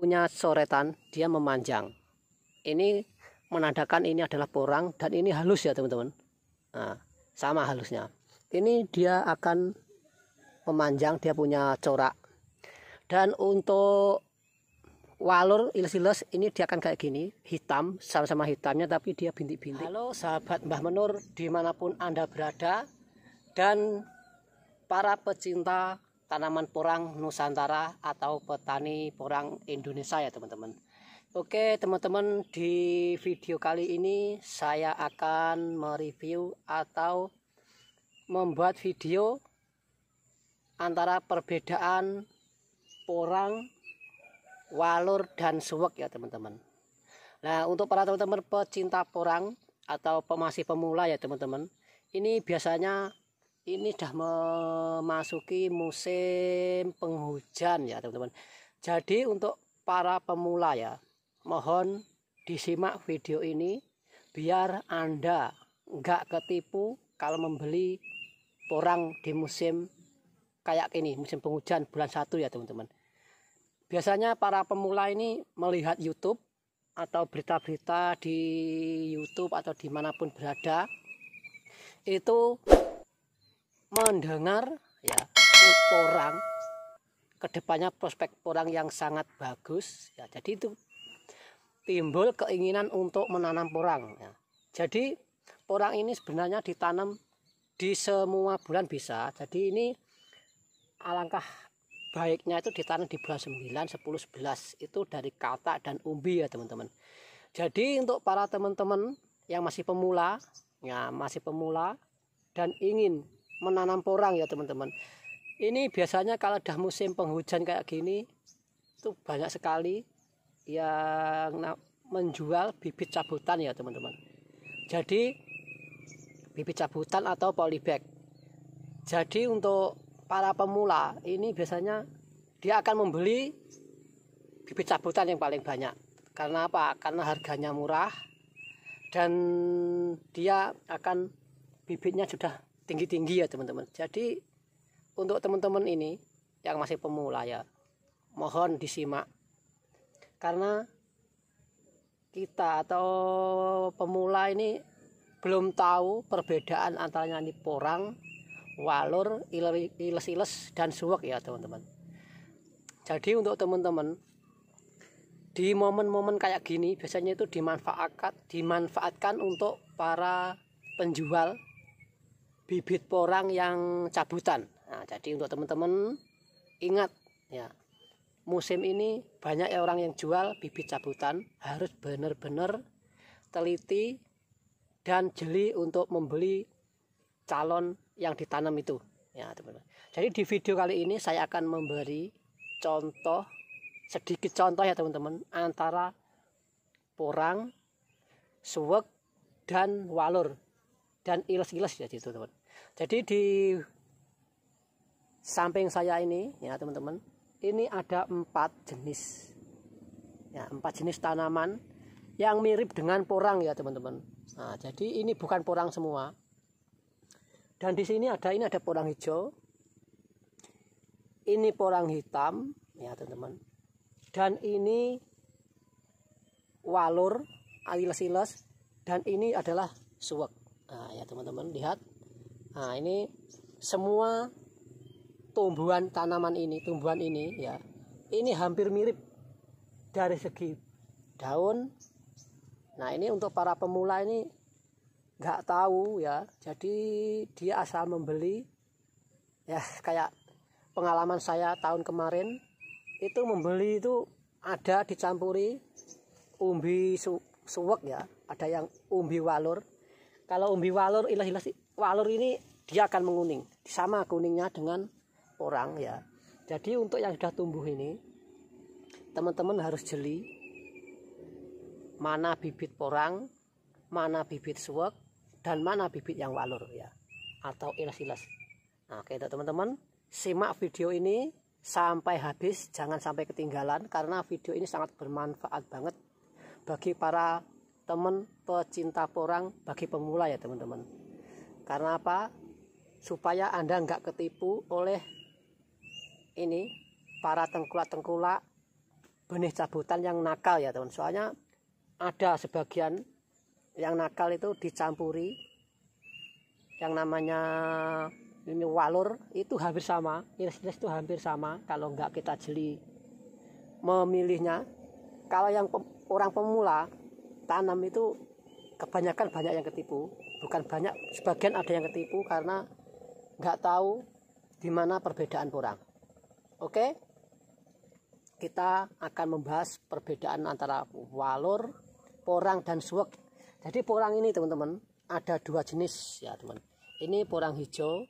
punya coretan, dia memanjang. Ini menandakan ini adalah porang dan ini halus ya teman-teman. Nah, sama halusnya. Ini dia akan memanjang, dia punya corak. Dan untuk walur iles-iles ini dia akan kayak gini, hitam, sama-sama hitamnya tapi dia bintik-bintik. Halo sahabat Mbah Menur dimanapun Anda berada, dan para pecinta tanaman porang Nusantara atau petani porang Indonesia ya teman-teman. Oke teman-teman, di video kali ini saya akan mereview atau membuat video antara perbedaan porang, walur dan suwek ya teman-teman. Nah, untuk para teman-teman pecinta porang atau masih pemula ya teman-teman, ini biasanya ini sudah memasuki musim penghujan ya teman-teman. Jadi untuk para pemula ya, mohon disimak video ini biar Anda nggak ketipu kalau membeli porang di musim kayak ini, musim penghujan bulan 1 ya teman-teman. Biasanya para pemula ini melihat YouTube atau berita-berita di YouTube atau dimanapun berada, itu mendengar ya porang, kedepannya prospek porang yang sangat bagus ya. Jadi itu timbul keinginan untuk menanam porang ya. Jadi porang ini sebenarnya ditanam di semua bulan bisa. Jadi ini alangkah baiknya itu ditanam di bulan 9, 10, 11 itu dari katak dan umbi ya teman-teman. Jadi untuk para teman-teman yang masih pemula ya, masih pemula dan ingin menanam porang ya teman-teman, ini biasanya kalau udah musim penghujan kayak gini itu banyak sekali yang menjual bibit cabutan ya teman-teman. Jadi bibit cabutan atau polybag. Jadi untuk para pemula ini biasanya dia akan membeli bibit cabutan yang paling banyak. Karena apa? Karena harganya murah dan dia akan bibitnya sudah tinggi-tinggi ya teman-teman. Jadi untuk teman-teman ini yang masih pemula ya, mohon disimak. Karena kita atau pemula ini belum tahu perbedaan antara ini porang, walur, iles-iles dan suwek ya teman-teman. Jadi untuk teman-teman di momen-momen kayak gini biasanya itu dimanfaatkan untuk para penjual bibit porang yang cabutan. Nah, jadi untuk teman-teman ingat ya, musim ini banyak orang yang jual bibit cabutan, harus benar-benar teliti dan jeli untuk membeli calon yang ditanam itu ya teman-teman. Jadi di video kali ini saya akan memberi contoh, sedikit contoh ya teman-teman, antara porang, suwek dan walur dan iles-iles ya teman-teman. Jadi di samping saya ini ya teman-teman, ini ada 4 jenis ya, 4 jenis tanaman yang mirip dengan porang ya teman-teman. Nah, jadi ini bukan porang semua. Dan di sini ada porang hijau, ini porang hitam ya teman-teman, dan ini walur, iles-iles, dan ini adalah suwek. Nah ya teman-teman lihat, nah ini semua tumbuhan tanaman ini, tumbuhan ini ya, ini hampir mirip dari segi daun. Nah ini untuk para pemula ini nggak tahu ya, jadi dia asal membeli ya. Kayak pengalaman saya tahun kemarin itu membeli itu ada dicampuri umbi suwek ya, ada yang umbi walur. Kalau umbi walur, iles-iles walur ini dia akan menguning, sama kuningnya dengan porang ya. Jadi untuk yang sudah tumbuh ini teman-teman harus jeli mana bibit porang, mana bibit suwek, dan mana bibit yang walur ya, atau iles-iles. Nah, oke teman-teman, simak video ini sampai habis, jangan sampai ketinggalan, karena video ini sangat bermanfaat banget bagi para teman pecinta porang, bagi pemula ya teman-teman. Karena apa? Supaya Anda nggak ketipu oleh ini para tengkulak-tengkulak benih cabutan yang nakal ya teman. Soalnya ada sebagian yang nakal itu dicampuri yang namanya ini walur, itu hampir sama, iris-iris itu hampir sama kalau enggak kita jeli memilihnya. Kalau yang orang pemula tanam itu kebanyakan banyak yang ketipu, bukan banyak, sebagian ada yang ketipu karena nggak tahu di mana perbedaan porang. Oke, kita akan membahas perbedaan antara walur, porang, dan suwek. Jadi porang ini teman-teman ada dua jenis ya teman. Ini porang hijau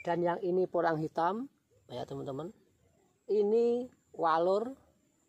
dan yang ini porang hitam ya teman-teman. Ini walur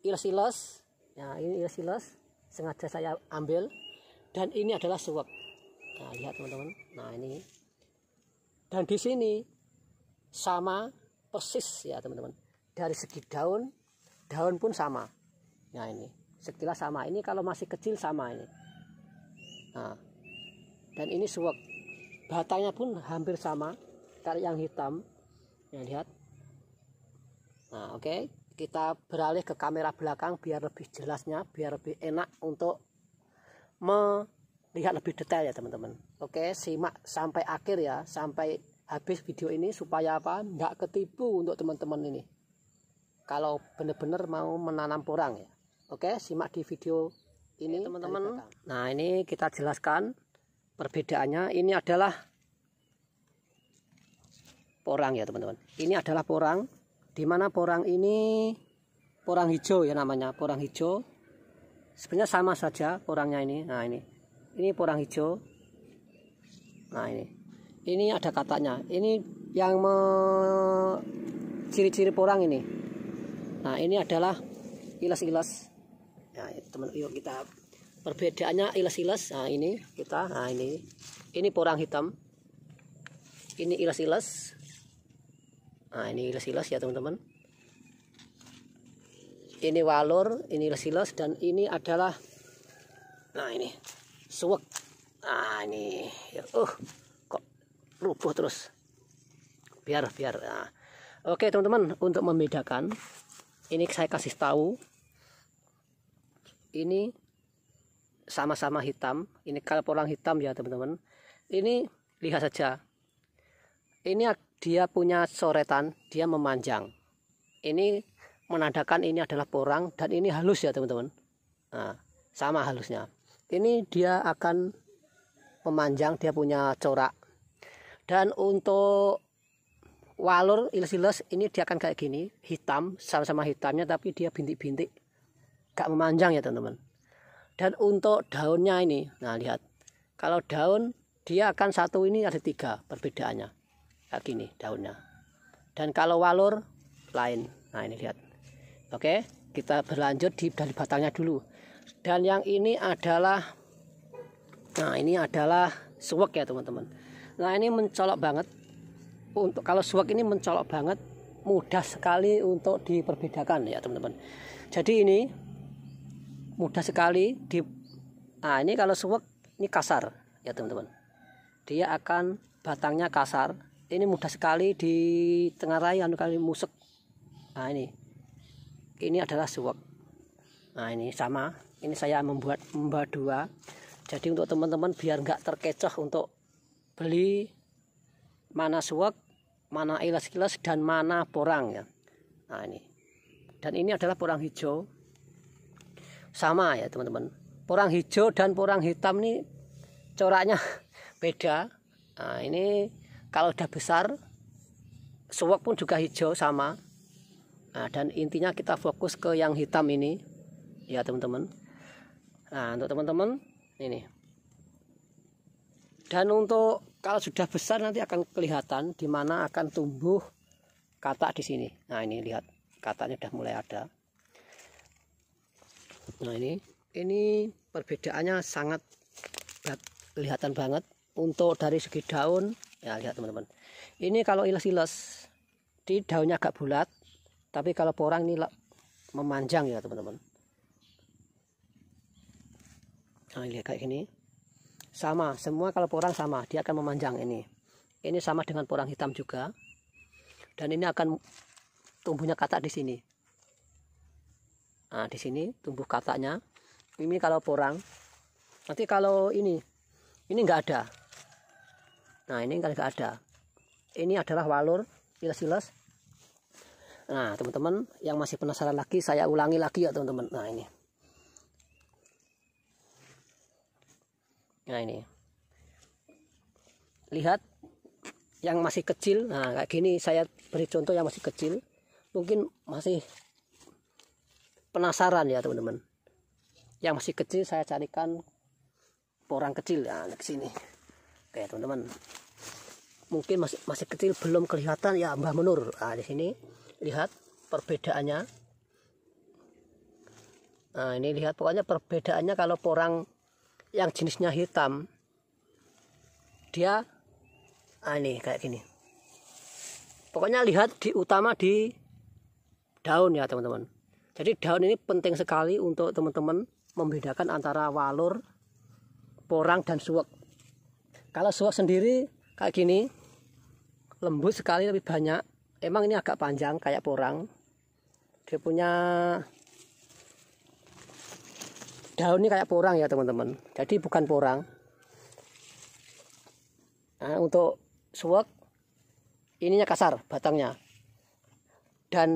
iles-iles, ya ini iles-iles sengaja saya ambil, dan ini adalah suwek. Nah lihat teman-teman, nah ini, dan di sini sama persis ya teman-teman. Dari segi daun pun sama. Nah ini sekilas sama, ini kalau masih kecil sama ini. Nah dan ini suwek, batangnya pun hampir sama kayak yang hitam. Ya lihat. Nah oke, kita beralih ke kamera belakang biar lebih jelasnya, biar lebih enak untuk melihat lebih detail ya teman-teman. Oke, simak sampai akhir ya, sampai habis video ini supaya apa? Nggak ketipu untuk teman-teman ini. Kalau benar-benar mau menanam porang ya. Oke, simak di video ini teman-teman. Nah ini kita jelaskan perbedaannya. Ini adalah porang ya teman-teman. Ini adalah porang. Dimana porang ini porang hijau ya namanya, porang hijau. Sebenarnya sama saja porangnya ini. Nah ini porang hijau. Nah ini ada katanya. Ini yang ciri-ciri porang ini. Nah ini adalah iles-iles. Nah teman, yuk kita perbedaannya iles-iles. Nah ini kita, nah ini porang hitam. Ini iles-iles. Nah ini iles-iles ya teman-teman. Ini walur, ini iles-iles, dan ini adalah, nah ini suwek. Nah ini ya, kok rubuh terus. Biar. Nah. Oke teman-teman, untuk membedakan, ini saya kasih tahu. Ini sama-sama hitam. Ini kalau porang hitam ya teman-teman. Ini lihat saja. Ini dia punya coretan, dia memanjang. Ini menandakan ini adalah porang, dan ini halus ya teman-teman. Nah, sama halusnya. Ini dia akan memanjang, dia punya corak. Dan untuk walur iles-iles ini dia akan kayak gini, hitam, sama-sama hitamnya, tapi dia bintik-bintik, gak memanjang ya teman-teman. Dan untuk daunnya ini, nah lihat, kalau daun dia akan satu ini ada 3 perbedaannya. Kayak gini daunnya. Dan kalau walur lain. Nah ini lihat. Oke, kita berlanjut dari batangnya dulu. Dan yang ini adalah, nah ini adalah suwek ya teman-teman. Nah ini mencolok banget. Untuk kalau suwek ini mencolok banget, mudah sekali untuk diperbedakan ya teman-teman. Jadi ini mudah sekali di. Nah ini kalau suwek ini kasar ya teman-teman. Dia akan batangnya kasar. Ini mudah sekali ditengarai, kali musek. Nah ini adalah suwek. Nah ini sama, ini saya membuat 2. Jadi untuk teman-teman biar nggak terkecoh untuk beli mana suwek, mana iles-iles, dan mana porang ya. Nah ini, dan ini adalah porang hijau. Sama ya teman-teman. Porang hijau dan porang hitam ini coraknya beda. Nah ini kalau udah besar, suwek pun juga hijau sama. Nah, dan intinya kita fokus ke yang hitam ini, ya teman-teman. Nah, untuk teman-teman ini. Dan untuk kalau sudah besar nanti akan kelihatan di mana akan tumbuh katak di sini. Nah, ini lihat kataknya udah mulai ada. Nah, ini perbedaannya sangat kelihatan banget. Untuk dari segi daun, ya lihat teman-teman. Ini kalau iles-iles, di daunnya agak bulat, tapi kalau porang ini memanjang ya teman-teman. Nah lihat kayak gini, sama semua. Kalau porang sama, dia akan memanjang ini. Ini sama dengan porang hitam juga, dan ini akan tumbuhnya katak di sini. Nah, di sini tumbuh kataknya. Ini kalau porang. Nanti kalau ini nggak ada. Nah, ini kan nggak ada. Ini adalah walur iles-iles. Nah, teman-teman yang masih penasaran lagi, saya ulangi lagi ya teman-teman. Nah, ini. Nah, ini. Lihat yang masih kecil. Nah, kayak gini saya beri contoh yang masih kecil. Mungkin masih penasaran ya teman-teman. Yang masih kecil saya carikan porang kecil ya ke sini. Oke teman-teman. Mungkin masih kecil belum kelihatan ya Mbah Menur. Nah, di sini lihat perbedaannya. Nah, ini lihat pokoknya perbedaannya kalau porang yang jenisnya hitam dia ini kayak gini. Pokoknya lihat utama di daun ya teman-teman. Jadi daun ini penting sekali untuk teman-teman membedakan antara walur, porang dan suwek. Kalau suwek sendiri kayak gini, lembut sekali lebih banyak. Emang ini agak panjang kayak porang. Dia punya daun ini kayak porang ya teman-teman. Jadi bukan porang. Nah, untuk suwek ininya kasar batangnya. Dan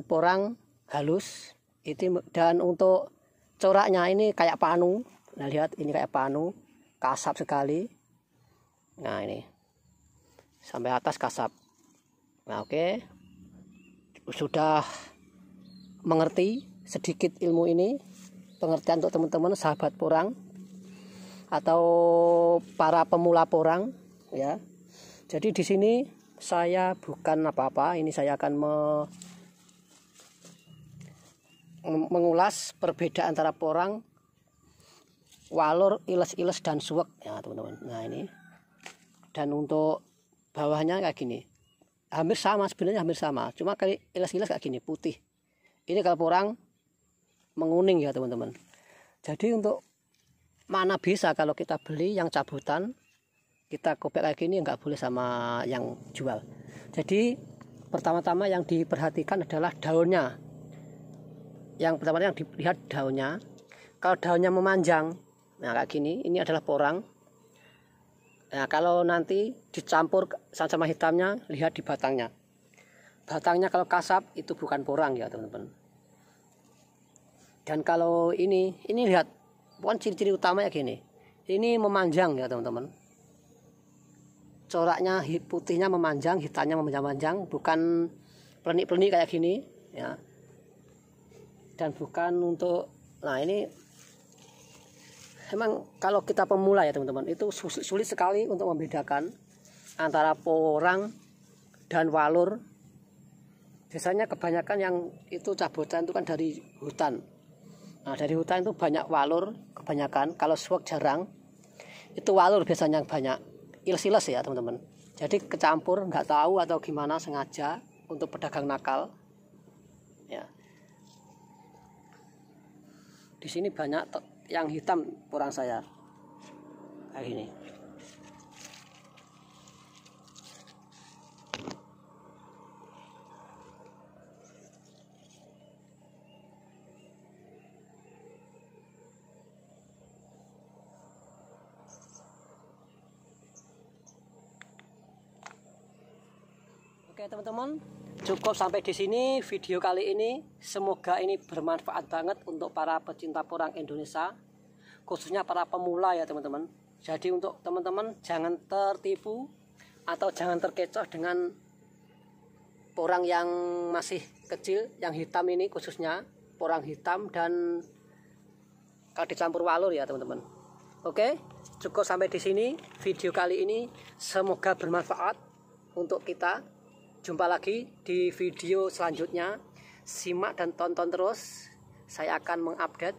porang halus itu, dan untuk coraknya ini kayak panu. Nah, lihat ini kayak panu, kasap sekali. Nah, ini sampai atas kasap. Nah, oke, sudah mengerti sedikit ilmu ini, pengertian untuk teman-teman sahabat porang atau para pemula porang ya. Jadi di sini saya bukan apa-apa, ini saya akan mengulas perbedaan antara porang, walur, iles-iles dan suwek ya teman-teman. Nah, ini. Dan untuk bawahnya kayak gini. Hampir sama sebenarnya, hampir sama. Cuma kali iles-iles kayak gini, putih. Ini kalau porang menguning ya teman-teman. Jadi untuk mana bisa kalau kita beli yang cabutan, kita kopek kayak gini nggak boleh sama yang jual. Jadi pertama-tama yang diperhatikan adalah daunnya. Yang pertama yang dilihat daunnya. Kalau daunnya memanjang, nah kayak gini, ini adalah porang. Nah, kalau nanti dicampur sama hitamnya, lihat di batangnya. Batangnya kalau kasap itu bukan porang ya teman-teman. Dan kalau ini lihat, bukan ciri-ciri utama ya gini. Ini memanjang ya teman-teman. Coraknya putihnya memanjang, hitamnya memanjang, bukan pelenik-pelenik kayak gini ya. Dan bukan untuk, nah ini emang kalau kita pemula ya teman-teman, itu sulit sekali untuk membedakan antara porang dan walur. Biasanya kebanyakan yang itu cabutan itu kan dari hutan. Nah, dari hutan itu banyak walur kebanyakan. Kalau suwek jarang, itu walur biasanya banyak. Iles-iles ya teman-teman. Jadi kecampur nggak tahu atau gimana sengaja untuk pedagang nakal. Ya. Di sini banyak yang hitam porang saya kayak gini. Oke teman-teman, cukup sampai di sini video kali ini. Semoga ini bermanfaat banget untuk para pecinta porang Indonesia, khususnya para pemula ya teman-teman. Jadi untuk teman-teman jangan tertipu atau jangan terkecoh dengan porang yang masih kecil, yang hitam ini khususnya porang hitam dan kalau dicampur walur ya teman-teman. Oke, cukup sampai di sini video kali ini. Semoga bermanfaat untuk kita. Jumpa lagi di video selanjutnya. Simak dan tonton terus. Saya akan mengupdate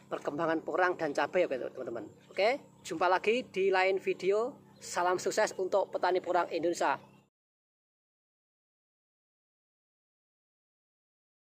perkembangan porang dan cabai ya teman-teman. Oke, jumpa lagi di lain video. Salam sukses untuk petani porang Indonesia.